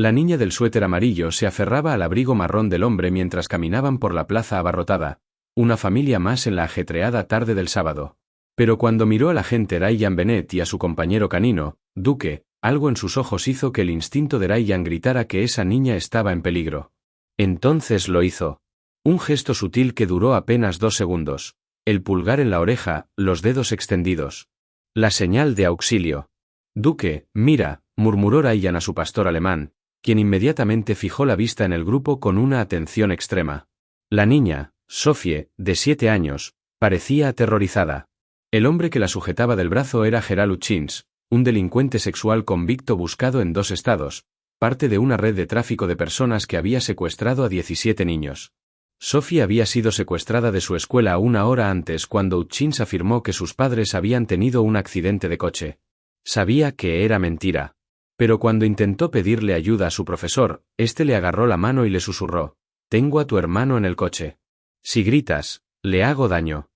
La niña del suéter amarillo se aferraba al abrigo marrón del hombre mientras caminaban por la plaza abarrotada, una familia más en la ajetreada tarde del sábado. Pero cuando miró al agente Ryan Bennett y a su compañero canino, Duke, algo en sus ojos hizo que el instinto de Ryan gritara que esa niña estaba en peligro. Entonces lo hizo. Un gesto sutil que duró apenas 2 segundos. El pulgar en la oreja, los dedos extendidos. La señal de auxilio. Duke, mira, murmuró Ryan a su pastor alemán, quien inmediatamente fijó la vista en el grupo con una atención extrema. La niña, Sophie, de 7 años, parecía aterrorizada. El hombre que la sujetaba del brazo era Gerald Hutchins, un delincuente sexual convicto buscado en 2 estados, parte de una red de tráfico de personas que había secuestrado a 17 niños. Sophie había sido secuestrada de su escuela 1 hora antes cuando Hutchins afirmó que sus padres habían tenido un accidente de coche. Sabía que era mentira. Pero cuando intentó pedirle ayuda a su profesor, este le agarró la mano y le susurró: «Tengo a tu hermano en el coche. Si gritas, le hago daño».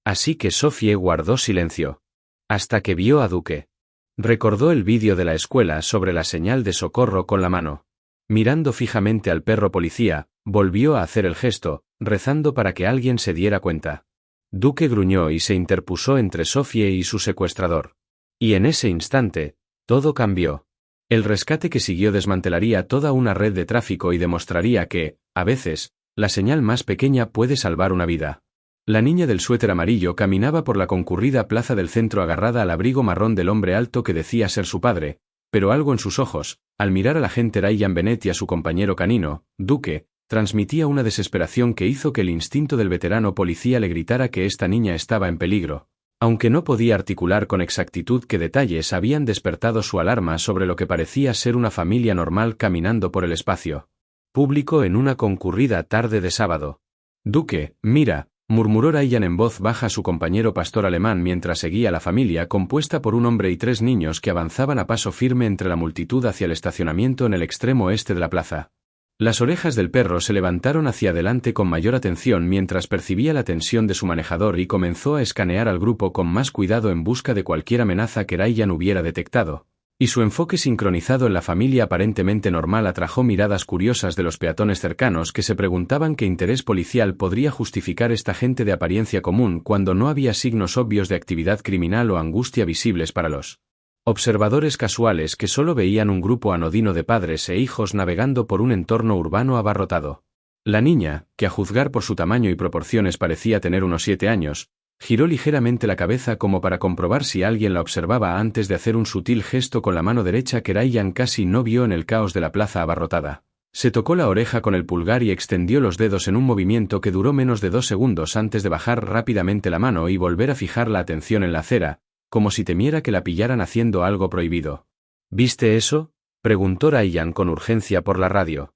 Así que Sophie guardó silencio. Hasta que vio a Duke. Recordó el vídeo de la escuela sobre la señal de socorro con la mano. Mirando fijamente al perro policía, volvió a hacer el gesto, rezando para que alguien se diera cuenta. Duke gruñó y se interpuso entre Sophie y su secuestrador. Y en ese instante, todo cambió. El rescate que siguió desmantelaría toda una red de tráfico y demostraría que, a veces, la señal más pequeña puede salvar una vida. La niña del suéter amarillo caminaba por la concurrida plaza del centro agarrada al abrigo marrón del hombre alto que decía ser su padre, pero algo en sus ojos, al mirar al agente Ryan Bennett y a su compañero canino, Duke, transmitía una desesperación que hizo que el instinto del veterano policía le gritara que esta niña estaba en peligro, aunque no podía articular con exactitud qué detalles habían despertado su alarma sobre lo que parecía ser una familia normal caminando por el espacio público en una concurrida tarde de sábado. «Duke, mira», murmuró Ryan en voz baja a su compañero pastor alemán mientras seguía la familia compuesta por un hombre y 3 niños que avanzaban a paso firme entre la multitud hacia el estacionamiento en el extremo oeste de la plaza. Las orejas del perro se levantaron hacia adelante con mayor atención mientras percibía la tensión de su manejador y comenzó a escanear al grupo con más cuidado en busca de cualquier amenaza que Ryan hubiera detectado. Y su enfoque sincronizado en la familia aparentemente normal atrajo miradas curiosas de los peatones cercanos que se preguntaban qué interés policial podría justificar esta gente de apariencia común cuando no había signos obvios de actividad criminal o angustia visibles para los observadores casuales que solo veían un grupo anodino de padres e hijos navegando por un entorno urbano abarrotado. La niña, que a juzgar por su tamaño y proporciones parecía tener unos 7 años, giró ligeramente la cabeza como para comprobar si alguien la observaba antes de hacer un sutil gesto con la mano derecha que Ryan casi no vio en el caos de la plaza abarrotada. Se tocó la oreja con el pulgar y extendió los dedos en un movimiento que duró menos de 2 segundos antes de bajar rápidamente la mano y volver a fijar la atención en la acera, como si temiera que la pillaran haciendo algo prohibido. ¿Viste eso?, preguntó Ryan con urgencia por la radio.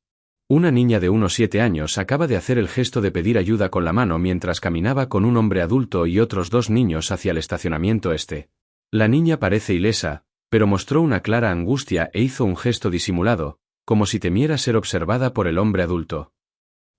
Una niña de unos 7 años acaba de hacer el gesto de pedir ayuda con la mano mientras caminaba con un hombre adulto y otros 2 niños hacia el estacionamiento este. La niña parece ilesa, pero mostró una clara angustia e hizo un gesto disimulado, como si temiera ser observada por el hombre adulto.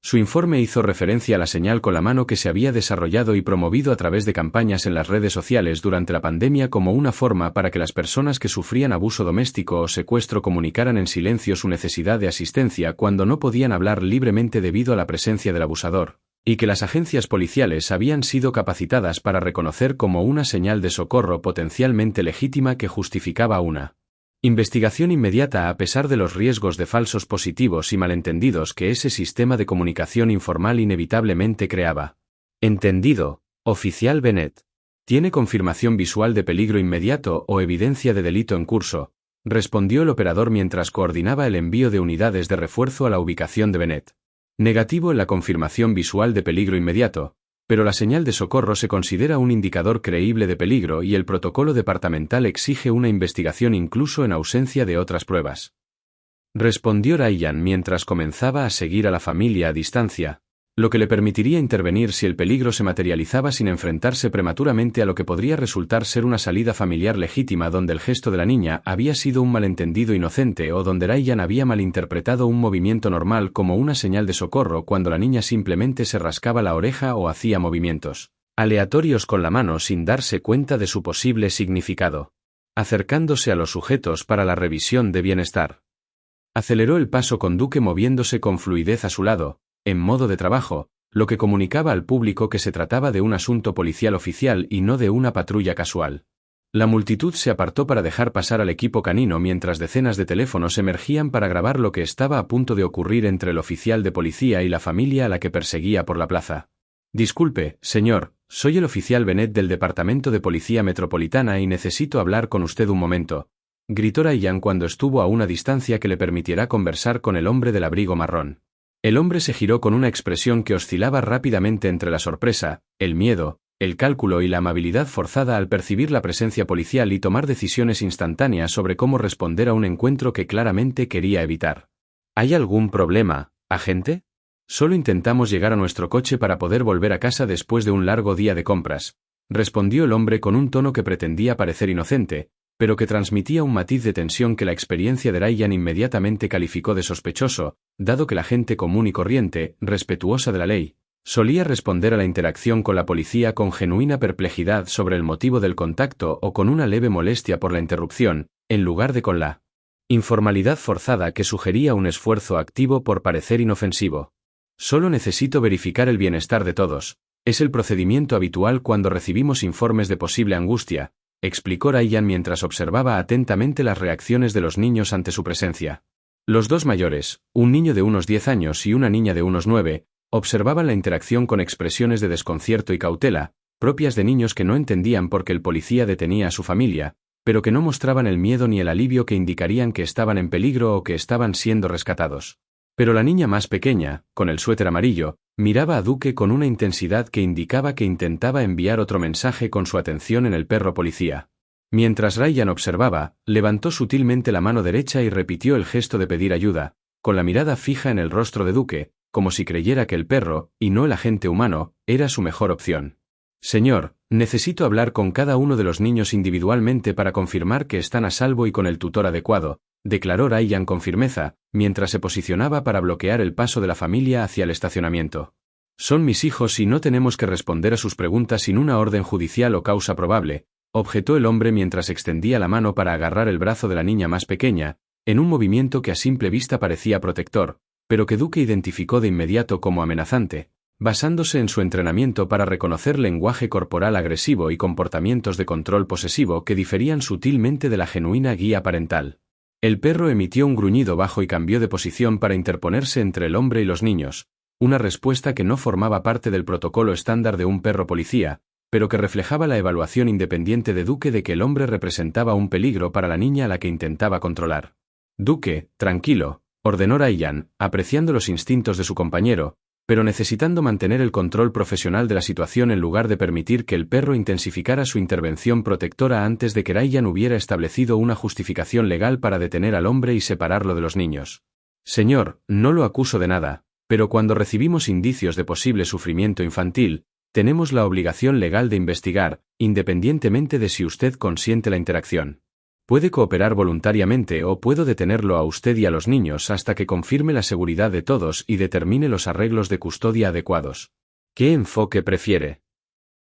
Su informe hizo referencia a la señal con la mano que se había desarrollado y promovido a través de campañas en las redes sociales durante la pandemia como una forma para que las personas que sufrían abuso doméstico o secuestro comunicaran en silencio su necesidad de asistencia cuando no podían hablar libremente debido a la presencia del abusador, y que las agencias policiales habían sido capacitadas para reconocer como una señal de socorro potencialmente legítima que justificaba una investigación inmediata a pesar de los riesgos de falsos positivos y malentendidos que ese sistema de comunicación informal inevitablemente creaba. Entendido, oficial Bennett. ¿Tiene confirmación visual de peligro inmediato o evidencia de delito en curso?, respondió el operador mientras coordinaba el envío de unidades de refuerzo a la ubicación de Bennett. Negativo en la confirmación visual de peligro inmediato, pero la señal de socorro se considera un indicador creíble de peligro y el protocolo departamental exige una investigación incluso en ausencia de otras pruebas. Respondió Ryan mientras comenzaba a seguir a la familia a distancia, lo que le permitiría intervenir si el peligro se materializaba sin enfrentarse prematuramente a lo que podría resultar ser una salida familiar legítima donde el gesto de la niña había sido un malentendido inocente o donde Ryan había malinterpretado un movimiento normal como una señal de socorro cuando la niña simplemente se rascaba la oreja o hacía movimientos aleatorios con la mano sin darse cuenta de su posible significado, acercándose a los sujetos para la revisión de bienestar. Aceleró el paso con Duque moviéndose con fluidez a su lado, en modo de trabajo, lo que comunicaba al público que se trataba de un asunto policial oficial y no de una patrulla casual. La multitud se apartó para dejar pasar al equipo canino mientras decenas de teléfonos emergían para grabar lo que estaba a punto de ocurrir entre el oficial de policía y la familia a la que perseguía por la plaza. Disculpe, señor, soy el oficial Bennett del Departamento de Policía Metropolitana y necesito hablar con usted un momento, gritó Ryan cuando estuvo a una distancia que le permitiera conversar con el hombre del abrigo marrón. El hombre se giró con una expresión que oscilaba rápidamente entre la sorpresa, el miedo, el cálculo y la amabilidad forzada al percibir la presencia policial y tomar decisiones instantáneas sobre cómo responder a un encuentro que claramente quería evitar. ¿Hay algún problema, agente? Solo intentamos llegar a nuestro coche para poder volver a casa después de un largo día de compras, respondió el hombre con un tono que pretendía parecer inocente, pero que transmitía un matiz de tensión que la experiencia de Ryan inmediatamente calificó de sospechoso, dado que la gente común y corriente, respetuosa de la ley, solía responder a la interacción con la policía con genuina perplejidad sobre el motivo del contacto o con una leve molestia por la interrupción, en lugar de con la informalidad forzada que sugería un esfuerzo activo por parecer inofensivo. Solo necesito verificar el bienestar de todos. Es el procedimiento habitual cuando recibimos informes de posible angustia, explicó Ryan mientras observaba atentamente las reacciones de los niños ante su presencia. Los dos mayores, un niño de unos 10 años y una niña de unos 9, observaban la interacción con expresiones de desconcierto y cautela, propias de niños que no entendían por qué el policía detenía a su familia, pero que no mostraban el miedo ni el alivio que indicarían que estaban en peligro o que estaban siendo rescatados. Pero la niña más pequeña, con el suéter amarillo, miraba a Duque con una intensidad que indicaba que intentaba enviar otro mensaje con su atención en el perro policía. Mientras Ryan observaba, levantó sutilmente la mano derecha y repitió el gesto de pedir ayuda, con la mirada fija en el rostro de Duque, como si creyera que el perro, y no el agente humano, era su mejor opción. Señor, necesito hablar con cada uno de los niños individualmente para confirmar que están a salvo y con el tutor adecuado, declaró Ryan con firmeza, mientras se posicionaba para bloquear el paso de la familia hacia el estacionamiento. Son mis hijos y no tenemos que responder a sus preguntas sin una orden judicial o causa probable, objetó el hombre mientras extendía la mano para agarrar el brazo de la niña más pequeña, en un movimiento que a simple vista parecía protector, pero que Duque identificó de inmediato como amenazante, basándose en su entrenamiento para reconocer lenguaje corporal agresivo y comportamientos de control posesivo que diferían sutilmente de la genuina guía parental. El perro emitió un gruñido bajo y cambió de posición para interponerse entre el hombre y los niños, una respuesta que no formaba parte del protocolo estándar de un perro policía, pero que reflejaba la evaluación independiente de Duque de que el hombre representaba un peligro para la niña a la que intentaba controlar. Duque, tranquilo, ordenó Ryan, apreciando los instintos de su compañero, pero necesitando mantener el control profesional de la situación en lugar de permitir que el perro intensificara su intervención protectora antes de que Ryan hubiera establecido una justificación legal para detener al hombre y separarlo de los niños. Señor, no lo acuso de nada, pero cuando recibimos indicios de posible sufrimiento infantil, tenemos la obligación legal de investigar, independientemente de si usted consiente la interacción. Puede cooperar voluntariamente o puedo detenerlo a usted y a los niños hasta que confirme la seguridad de todos y determine los arreglos de custodia adecuados. ¿Qué enfoque prefiere?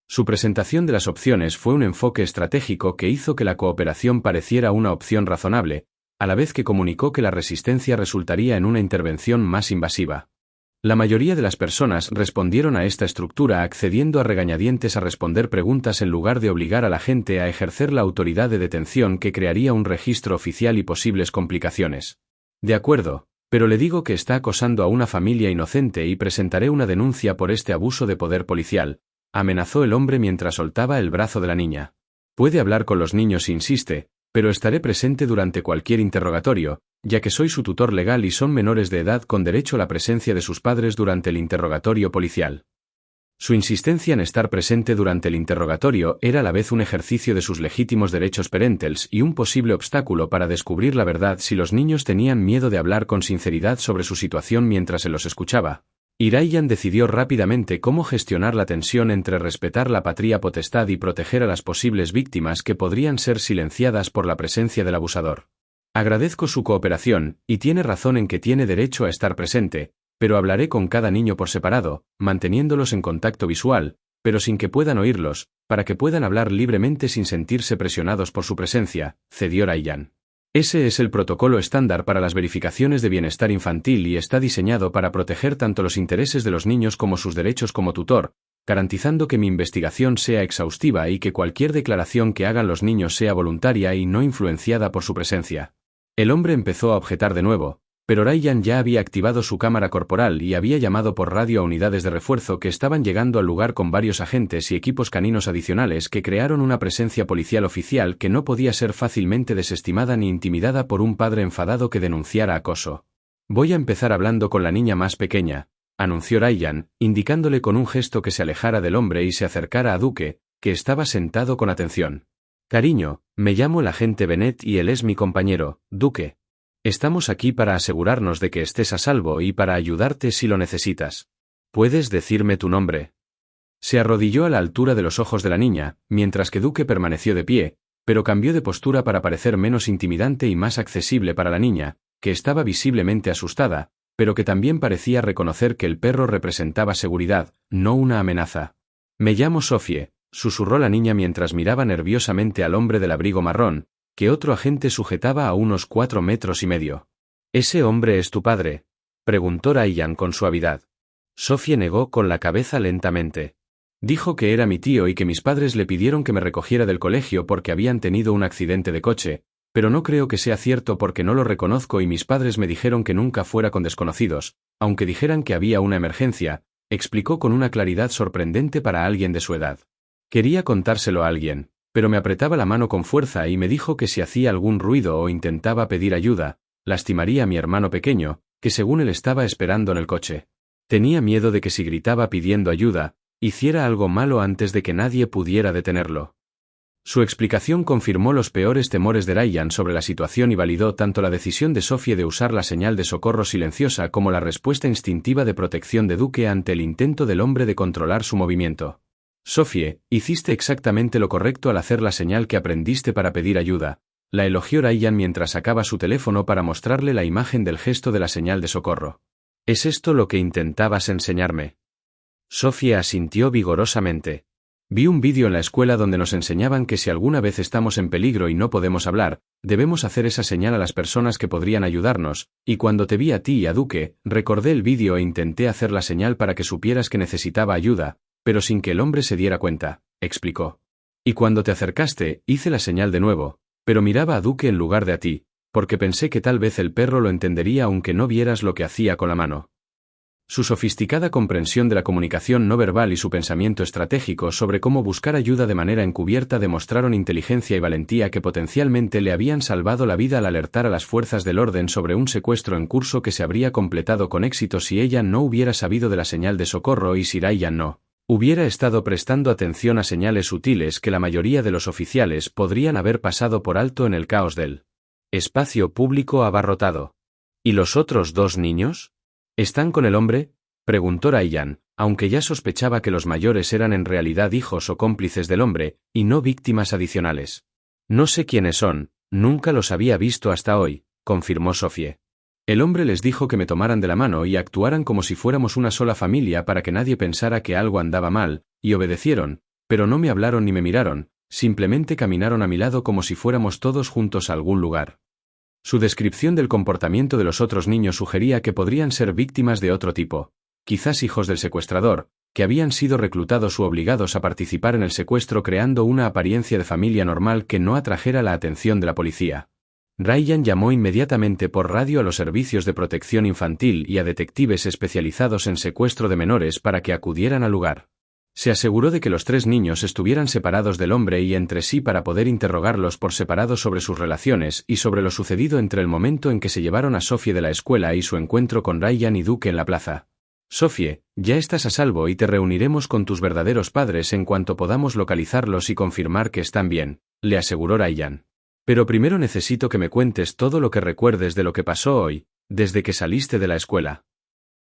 Su presentación de las opciones fue un enfoque estratégico que hizo que la cooperación pareciera una opción razonable, a la vez que comunicó que la resistencia resultaría en una intervención más invasiva. La mayoría de las personas respondieron a esta estructura accediendo a regañadientes a responder preguntas en lugar de obligar a la gente a ejercer la autoridad de detención que crearía un registro oficial y posibles complicaciones. De acuerdo, pero le digo que está acosando a una familia inocente y presentaré una denuncia por este abuso de poder policial, amenazó el hombre mientras soltaba el brazo de la niña. Puede hablar con los niños si insiste, pero estaré presente durante cualquier interrogatorio, ya que soy su tutor legal y son menores de edad con derecho a la presencia de sus padres durante el interrogatorio policial. Su insistencia en estar presente durante el interrogatorio era a la vez un ejercicio de sus legítimos derechos parentales y un posible obstáculo para descubrir la verdad si los niños tenían miedo de hablar con sinceridad sobre su situación mientras se los escuchaba. Y Ryan decidió rápidamente cómo gestionar la tensión entre respetar la patria potestad y proteger a las posibles víctimas que podrían ser silenciadas por la presencia del abusador. Agradezco su cooperación, y tiene razón en que tiene derecho a estar presente, pero hablaré con cada niño por separado, manteniéndolos en contacto visual, pero sin que puedan oírlos, para que puedan hablar libremente sin sentirse presionados por su presencia, cedió Ryan. Ese es el protocolo estándar para las verificaciones de bienestar infantil y está diseñado para proteger tanto los intereses de los niños como sus derechos como tutor, garantizando que mi investigación sea exhaustiva y que cualquier declaración que hagan los niños sea voluntaria y no influenciada por su presencia. El hombre empezó a objetar de nuevo, pero Ryan ya había activado su cámara corporal y había llamado por radio a unidades de refuerzo que estaban llegando al lugar con varios agentes y equipos caninos adicionales que crearon una presencia policial oficial que no podía ser fácilmente desestimada ni intimidada por un padre enfadado que denunciara acoso. Voy a empezar hablando con la niña más pequeña, anunció Ryan, indicándole con un gesto que se alejara del hombre y se acercara a Duke, que estaba sentado con atención. Cariño, me llamo el agente Bennett y él es mi compañero, Duke. Estamos aquí para asegurarnos de que estés a salvo y para ayudarte si lo necesitas. ¿Puedes decirme tu nombre? Se arrodilló a la altura de los ojos de la niña, mientras que Duke permaneció de pie, pero cambió de postura para parecer menos intimidante y más accesible para la niña, que estaba visiblemente asustada, pero que también parecía reconocer que el perro representaba seguridad, no una amenaza. Me llamo Sophie, susurró la niña mientras miraba nerviosamente al hombre del abrigo marrón, que otro agente sujetaba a unos 4,5 metros. ¿Ese hombre es tu padre?, preguntó Ryan con suavidad. Sophie negó con la cabeza lentamente. Dijo que era mi tío y que mis padres le pidieron que me recogiera del colegio porque habían tenido un accidente de coche, pero no creo que sea cierto porque no lo reconozco y mis padres me dijeron que nunca fuera con desconocidos, aunque dijeran que había una emergencia, explicó con una claridad sorprendente para alguien de su edad. Quería contárselo a alguien, pero me apretaba la mano con fuerza y me dijo que si hacía algún ruido o intentaba pedir ayuda, lastimaría a mi hermano pequeño, que según él estaba esperando en el coche. Tenía miedo de que si gritaba pidiendo ayuda, hiciera algo malo antes de que nadie pudiera detenerlo. Su explicación confirmó los peores temores de Ryan sobre la situación y validó tanto la decisión de Sophie de usar la señal de socorro silenciosa como la respuesta instintiva de protección de Duke ante el intento del hombre de controlar su movimiento. Sophie, hiciste exactamente lo correcto al hacer la señal que aprendiste para pedir ayuda, la elogió Ryan mientras sacaba su teléfono para mostrarle la imagen del gesto de la señal de socorro. ¿Es esto lo que intentabas enseñarme? Sophie asintió vigorosamente. Vi un vídeo en la escuela donde nos enseñaban que si alguna vez estamos en peligro y no podemos hablar, debemos hacer esa señal a las personas que podrían ayudarnos, y cuando te vi a ti y a Duke, recordé el vídeo e intenté hacer la señal para que supieras que necesitaba ayuda, pero sin que el hombre se diera cuenta, explicó. Y cuando te acercaste, hice la señal de nuevo, pero miraba a Duke en lugar de a ti, porque pensé que tal vez el perro lo entendería aunque no vieras lo que hacía con la mano. Su sofisticada comprensión de la comunicación no verbal y su pensamiento estratégico sobre cómo buscar ayuda de manera encubierta demostraron inteligencia y valentía que potencialmente le habían salvado la vida al alertar a las fuerzas del orden sobre un secuestro en curso que se habría completado con éxito si ella no hubiera sabido de la señal de socorro y si Ryan no hubiera estado prestando atención a señales sutiles que la mayoría de los oficiales podrían haber pasado por alto en el caos del espacio público abarrotado. ¿Y los otros 2 niños? ¿Están con el hombre?, preguntó Ryan, aunque ya sospechaba que los mayores eran en realidad hijos o cómplices del hombre, y no víctimas adicionales. No sé quiénes son, nunca los había visto hasta hoy, confirmó Sophie. El hombre les dijo que me tomaran de la mano y actuaran como si fuéramos una sola familia para que nadie pensara que algo andaba mal, y obedecieron, pero no me hablaron ni me miraron, simplemente caminaron a mi lado como si fuéramos todos juntos a algún lugar. Su descripción del comportamiento de los otros niños sugería que podrían ser víctimas de otro tipo, quizás hijos del secuestrador, que habían sido reclutados u obligados a participar en el secuestro creando una apariencia de familia normal que no atrajera la atención de la policía. Ryan llamó inmediatamente por radio a los servicios de protección infantil y a detectives especializados en secuestro de menores para que acudieran al lugar. Se aseguró de que los 3 niños estuvieran separados del hombre y entre sí para poder interrogarlos por separado sobre sus relaciones y sobre lo sucedido entre el momento en que se llevaron a Sophie de la escuela y su encuentro con Ryan y Duke en la plaza. Sophie, ya estás a salvo y te reuniremos con tus verdaderos padres en cuanto podamos localizarlos y confirmar que están bien, le aseguró Ryan. Pero primero necesito que me cuentes todo lo que recuerdes de lo que pasó hoy, desde que saliste de la escuela.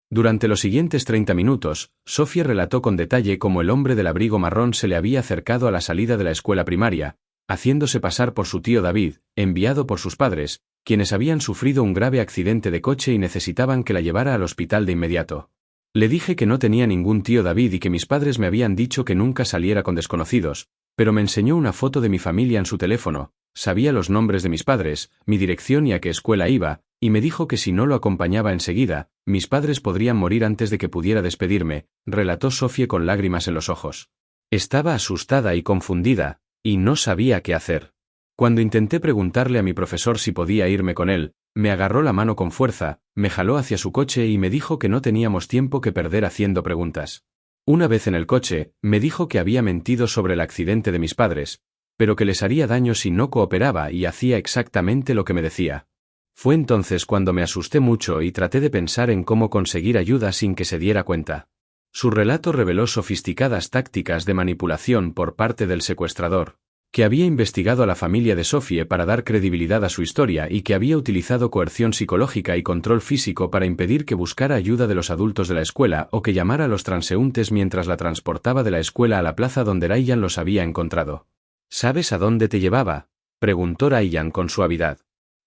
Durante los siguientes 30 minutos, Sophie relató con detalle cómo el hombre del abrigo marrón se le había acercado a la salida de la escuela primaria, haciéndose pasar por su tío David, enviado por sus padres, quienes habían sufrido un grave accidente de coche y necesitaban que la llevara al hospital de inmediato. Le dije que no tenía ningún tío David y que mis padres me habían dicho que nunca saliera con desconocidos, pero me enseñó una foto de mi familia en su teléfono, sabía los nombres de mis padres, mi dirección y a qué escuela iba, y me dijo que si no lo acompañaba enseguida, mis padres podrían morir antes de que pudiera despedirme, relató Sophie con lágrimas en los ojos. Estaba asustada y confundida, y no sabía qué hacer. Cuando intenté preguntarle a mi profesor si podía irme con él, me agarró la mano con fuerza, me jaló hacia su coche y me dijo que no teníamos tiempo que perder haciendo preguntas. Una vez en el coche, me dijo que había mentido sobre el accidente de mis padres, pero que les haría daño si no cooperaba y hacía exactamente lo que me decía. Fue entonces cuando me asusté mucho y traté de pensar en cómo conseguir ayuda sin que se diera cuenta. Su relato reveló sofisticadas tácticas de manipulación por parte del secuestrador, que había investigado a la familia de Sophie para dar credibilidad a su historia y que había utilizado coerción psicológica y control físico para impedir que buscara ayuda de los adultos de la escuela o que llamara a los transeúntes mientras la transportaba de la escuela a la plaza donde Ryan los había encontrado. ¿Sabes a dónde te llevaba?, preguntó Ryan con suavidad.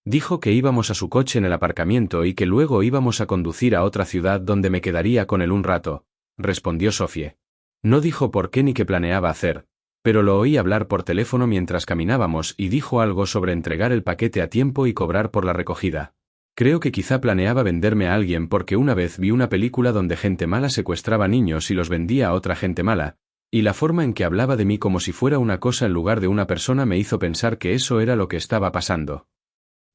Dijo que íbamos a su coche en el aparcamiento y que luego íbamos a conducir a otra ciudad donde me quedaría con él un rato, respondió Sophie. No dijo por qué ni qué planeaba hacer, pero lo oí hablar por teléfono mientras caminábamos y dijo algo sobre entregar el paquete a tiempo y cobrar por la recogida. Creo que quizá planeaba venderme a alguien porque una vez vi una película donde gente mala secuestraba niños y los vendía a otra gente mala, y la forma en que hablaba de mí como si fuera una cosa en lugar de una persona me hizo pensar que eso era lo que estaba pasando.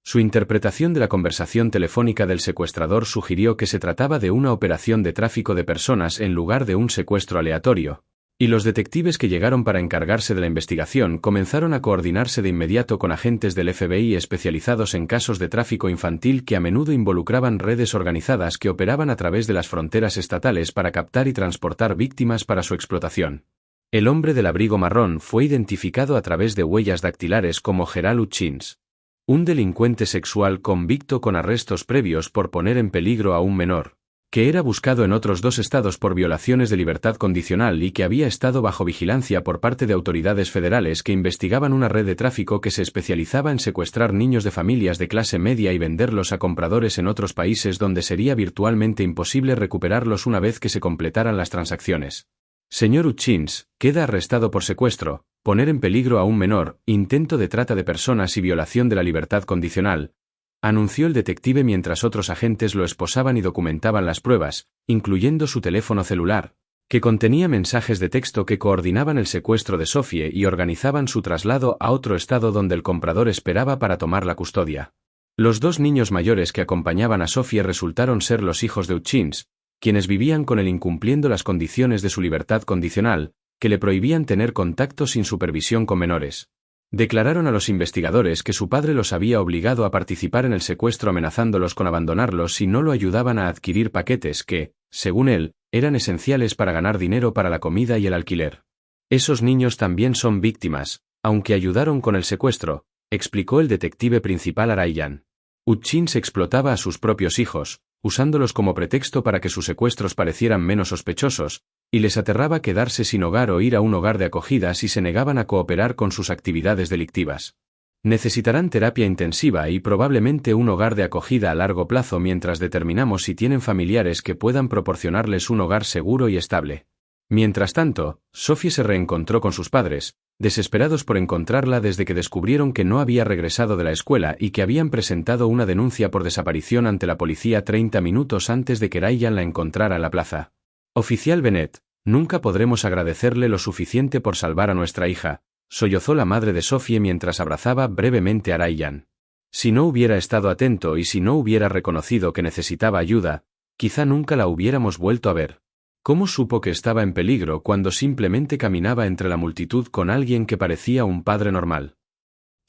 Su interpretación de la conversación telefónica del secuestrador sugirió que se trataba de una operación de tráfico de personas en lugar de un secuestro aleatorio, y los detectives que llegaron para encargarse de la investigación comenzaron a coordinarse de inmediato con agentes del FBI especializados en casos de tráfico infantil que a menudo involucraban redes organizadas que operaban a través de las fronteras estatales para captar y transportar víctimas para su explotación. El hombre del abrigo marrón fue identificado a través de huellas dactilares como Gerald Hutchins, un delincuente sexual convicto con arrestos previos por poner en peligro a un menor, que era buscado en otros 2 estados por violaciones de libertad condicional y que había estado bajo vigilancia por parte de autoridades federales que investigaban una red de tráfico que se especializaba en secuestrar niños de familias de clase media y venderlos a compradores en otros países donde sería virtualmente imposible recuperarlos una vez que se completaran las transacciones. Señor Hutchins, queda arrestado por secuestro, poner en peligro a un menor, intento de trata de personas y violación de la libertad condicional, anunció el detective mientras otros agentes lo esposaban y documentaban las pruebas, incluyendo su teléfono celular, que contenía mensajes de texto que coordinaban el secuestro de Sophie y organizaban su traslado a otro estado donde el comprador esperaba para tomar la custodia. Los 2 niños mayores que acompañaban a Sophie resultaron ser los hijos de Hutchins, quienes vivían con él incumpliendo las condiciones de su libertad condicional, que le prohibían tener contacto sin supervisión con menores. Declararon a los investigadores que su padre los había obligado a participar en el secuestro amenazándolos con abandonarlos si no lo ayudaban a adquirir paquetes que, según él, eran esenciales para ganar dinero para la comida y el alquiler. Esos niños también son víctimas, aunque ayudaron con el secuestro, explicó el detective principal a Ryan. Hutchins explotaba a sus propios hijos, usándolos como pretexto para que sus secuestros parecieran menos sospechosos, y les aterraba quedarse sin hogar o ir a un hogar de acogida si se negaban a cooperar con sus actividades delictivas. Necesitarán terapia intensiva y probablemente un hogar de acogida a largo plazo mientras determinamos si tienen familiares que puedan proporcionarles un hogar seguro y estable. Mientras tanto, Sophie se reencontró con sus padres, desesperados por encontrarla desde que descubrieron que no había regresado de la escuela y que habían presentado una denuncia por desaparición ante la policía 30 minutos antes de que Ryan la encontrara en la plaza. Oficial Bennett, nunca podremos agradecerle lo suficiente por salvar a nuestra hija, sollozó la madre de Sophie mientras abrazaba brevemente a Ryan. Si no hubiera estado atento y si no hubiera reconocido que necesitaba ayuda, quizá nunca la hubiéramos vuelto a ver. ¿Cómo supo que estaba en peligro cuando simplemente caminaba entre la multitud con alguien que parecía un padre normal?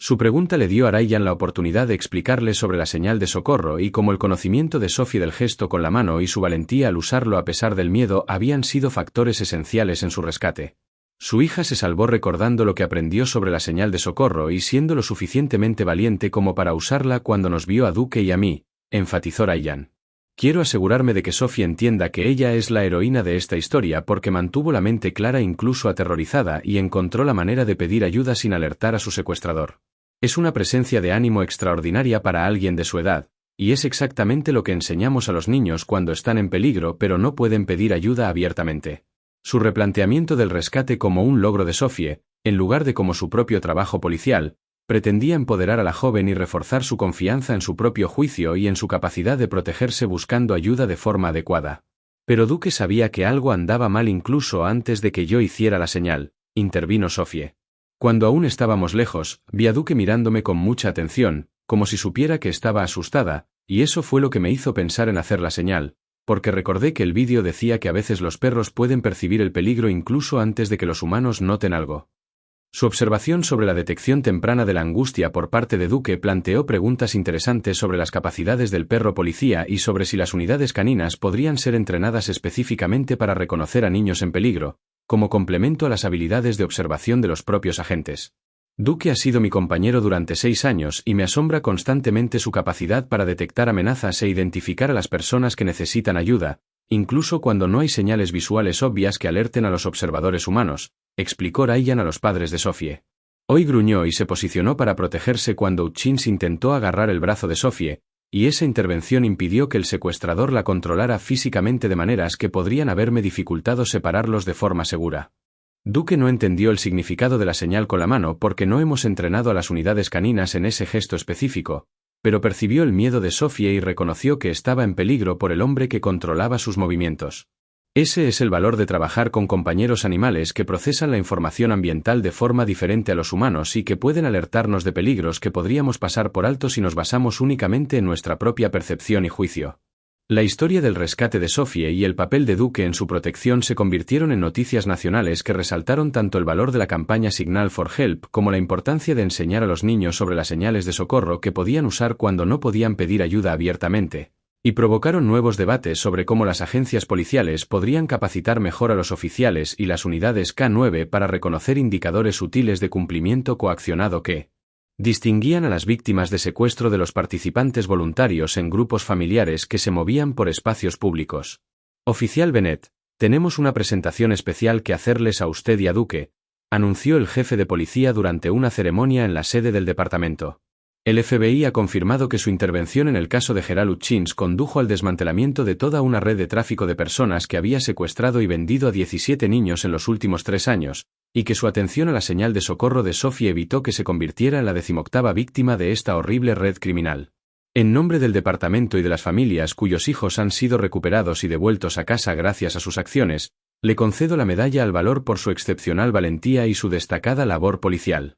Su pregunta le dio a Ryan la oportunidad de explicarle sobre la señal de socorro y cómo el conocimiento de Sophie del gesto con la mano y su valentía al usarlo a pesar del miedo habían sido factores esenciales en su rescate. Su hija se salvó recordando lo que aprendió sobre la señal de socorro y siendo lo suficientemente valiente como para usarla cuando nos vio a Duke y a mí, enfatizó Ryan. Quiero asegurarme de que Sophie entienda que ella es la heroína de esta historia porque mantuvo la mente clara incluso aterrorizada y encontró la manera de pedir ayuda sin alertar a su secuestrador. Es una presencia de ánimo extraordinaria para alguien de su edad, y es exactamente lo que enseñamos a los niños cuando están en peligro pero no pueden pedir ayuda abiertamente. Su replanteamiento del rescate como un logro de Sophie, En lugar de como su propio trabajo policial, pretendía empoderar a la joven y reforzar su confianza en su propio juicio y en su capacidad de protegerse buscando ayuda de forma adecuada. Pero Duke sabía que algo andaba mal incluso antes de que yo hiciera la señal, intervino Sophie. Cuando aún estábamos lejos, vi a Duke mirándome con mucha atención, como si supiera que estaba asustada, y eso fue lo que me hizo pensar en hacer la señal, porque recordé que el vídeo decía que a veces los perros pueden percibir el peligro incluso antes de que los humanos noten algo. Su observación sobre la detección temprana de la angustia por parte de Duke planteó preguntas interesantes sobre las capacidades del perro policía y sobre si las unidades caninas podrían ser entrenadas específicamente para reconocer a niños en peligro, como complemento a las habilidades de observación de los propios agentes. Duke ha sido mi compañero durante 6 años y me asombra constantemente su capacidad para detectar amenazas e identificar a las personas que necesitan ayuda, incluso cuando no hay señales visuales obvias que alerten a los observadores humanos, explicó Ryan a los padres de Sophie. Hoy gruñó y se posicionó para protegerse cuando Hutchins intentó agarrar el brazo de Sophie, y esa intervención impidió que el secuestrador la controlara físicamente de maneras que podrían haberme dificultado separarlos de forma segura. Duke no entendió el significado de la señal con la mano porque no hemos entrenado a las unidades caninas en ese gesto específico, pero percibió el miedo de Sophie y reconoció que estaba en peligro por el hombre que controlaba sus movimientos. Ese es el valor de trabajar con compañeros animales que procesan la información ambiental de forma diferente a los humanos y que pueden alertarnos de peligros que podríamos pasar por alto si nos basamos únicamente en nuestra propia percepción y juicio. La historia del rescate de Sophie y el papel de Duke en su protección se convirtieron en noticias nacionales que resaltaron tanto el valor de la campaña Signal for Help como la importancia de enseñar a los niños sobre las señales de socorro que podían usar cuando no podían pedir ayuda abiertamente, y provocaron nuevos debates sobre cómo las agencias policiales podrían capacitar mejor a los oficiales y las unidades K9 para reconocer indicadores sutiles de cumplimiento coaccionado que distinguían a las víctimas de secuestro de los participantes voluntarios en grupos familiares que se movían por espacios públicos. Oficial Bennett, tenemos una presentación especial que hacerles a usted y a Duke, anunció el jefe de policía durante una ceremonia en la sede del departamento. El FBI ha confirmado que su intervención en el caso de Gerald Hutchins condujo al desmantelamiento de toda una red de tráfico de personas que había secuestrado y vendido a 17 niños en los últimos 3 años, y que su atención a la señal de socorro de Sophie evitó que se convirtiera en la 18ª víctima de esta horrible red criminal. En nombre del departamento y de las familias cuyos hijos han sido recuperados y devueltos a casa gracias a sus acciones, le concedo la medalla al valor por su excepcional valentía y su destacada labor policial.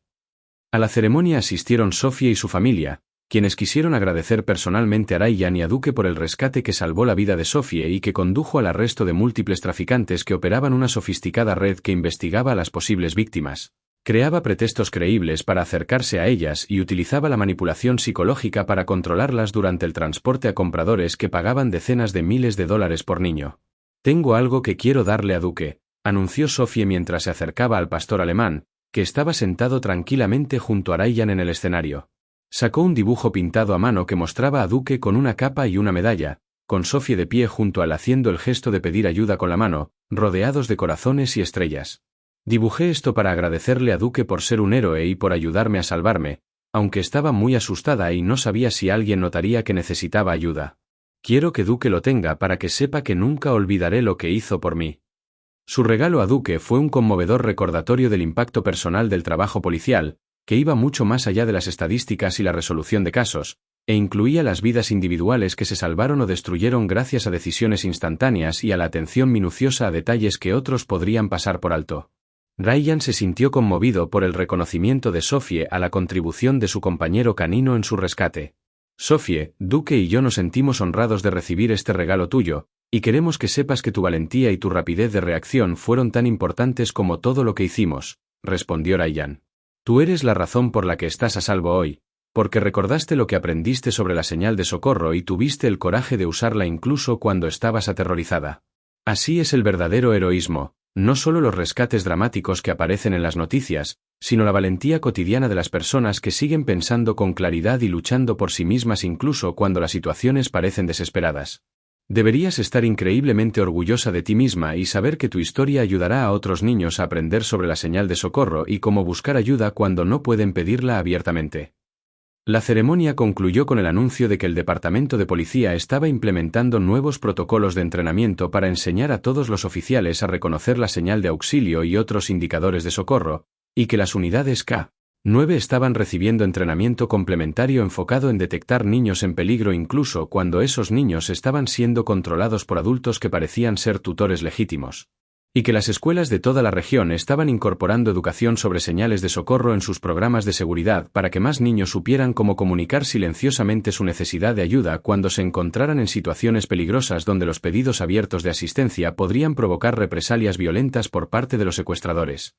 A la ceremonia asistieron Sophie y su familia, quienes quisieron agradecer personalmente a Ryan y a Duke por el rescate que salvó la vida de Sophie y que condujo al arresto de múltiples traficantes que operaban una sofisticada red que investigaba a las posibles víctimas, creaba pretextos creíbles para acercarse a ellas y utilizaba la manipulación psicológica para controlarlas durante el transporte a compradores que pagaban decenas de miles de dólares por niño. Tengo algo que quiero darle a Duke, anunció Sophie mientras se acercaba al pastor alemán, que estaba sentado tranquilamente junto a Ryan en el escenario. Sacó un dibujo pintado a mano que mostraba a Duke con una capa y una medalla, con Sophie de pie junto a él haciendo el gesto de pedir ayuda con la mano, rodeados de corazones y estrellas. Dibujé esto para agradecerle a Duke por ser un héroe y por ayudarme a salvarme, aunque estaba muy asustada y no sabía si alguien notaría que necesitaba ayuda. Quiero que Duke lo tenga para que sepa que nunca olvidaré lo que hizo por mí. Su regalo a Duke fue un conmovedor recordatorio del impacto personal del trabajo policial, que iba mucho más allá de las estadísticas y la resolución de casos, e incluía las vidas individuales que se salvaron o destruyeron gracias a decisiones instantáneas y a la atención minuciosa a detalles que otros podrían pasar por alto. Ryan se sintió conmovido por el reconocimiento de Sophie a la contribución de su compañero canino en su rescate. Sophie, Duke y yo nos sentimos honrados de recibir este regalo tuyo, y queremos que sepas que tu valentía y tu rapidez de reacción fueron tan importantes como todo lo que hicimos, respondió Ryan. Tú eres la razón por la que estás a salvo hoy, porque recordaste lo que aprendiste sobre la señal de socorro y tuviste el coraje de usarla incluso cuando estabas aterrorizada. Así es el verdadero heroísmo, no solo los rescates dramáticos que aparecen en las noticias, sino la valentía cotidiana de las personas que siguen pensando con claridad y luchando por sí mismas incluso cuando las situaciones parecen desesperadas. Deberías estar increíblemente orgullosa de ti misma y saber que tu historia ayudará a otros niños a aprender sobre la señal de socorro y cómo buscar ayuda cuando no pueden pedirla abiertamente. La ceremonia concluyó con el anuncio de que el Departamento de Policía estaba implementando nuevos protocolos de entrenamiento para enseñar a todos los oficiales a reconocer la señal de auxilio y otros indicadores de socorro, y que las unidades K-9 estaban recibiendo entrenamiento complementario enfocado en detectar niños en peligro incluso cuando esos niños estaban siendo controlados por adultos que parecían ser tutores legítimos. Y que las escuelas de toda la región estaban incorporando educación sobre señales de socorro en sus programas de seguridad para que más niños supieran cómo comunicar silenciosamente su necesidad de ayuda cuando se encontraran en situaciones peligrosas donde los pedidos abiertos de asistencia podrían provocar represalias violentas por parte de los secuestradores.